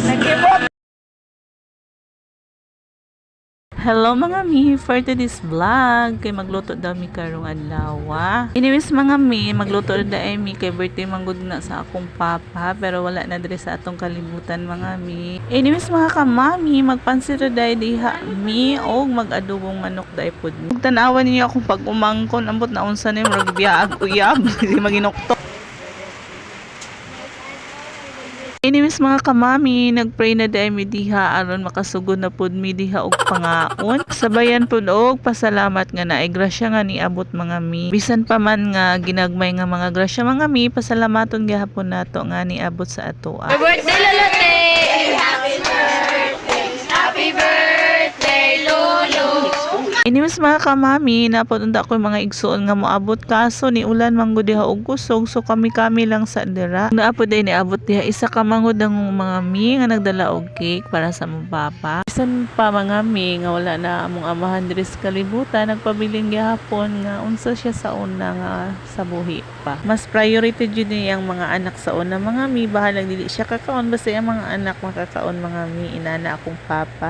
Nag-ibot. Hello mga mi, for today's vlog, kay magluto daw mi karong adlaw. Anyways mga mi, magluto da mi kay birthday manggod na sa akong papa, pero wala na dire sa atong kalibutan mga mi. Anyways mga kamami, magpansiro dai diha mi og mag-adobong manok dai pod mi. Tan-awan niyo akong pag-umangkon, ambot na unsa ni murag biyaag uyab, di maginokto. Anyways mga kamami, nagpray na dai mi diha aron makasugod na pud mi diha og pangaon. Sabayan pud og pasalamat nga naay grasya nga niabot mga mi. Bisan pa man nga ginagmay nga mga grasya mga mi, pasalamaton gyapon nato nga niabot sa atoa. Happy birthday, Lolote! Happy birthday! Happy birthday, Lolo! Anyways mga kamami, napunta ko yung mga igsuon nga moabot kaso ni ulan manggod diha og kusog, so kami lang sa dira. Naapod din niabot diha isa ka manggod ang mga mi nga nagdala og cake para sa mong papa. Bisan pa mga mi nga wala na among amahan diri sa kalibutan, nagpabiling gyapon nga unsa siya sa una nga sa buhi pa. Mas priority jud niya ang mga anak sa una mga mi, bahalang dili siya kakaon basta ang mga anak makakaon mga mi, inana akong papa.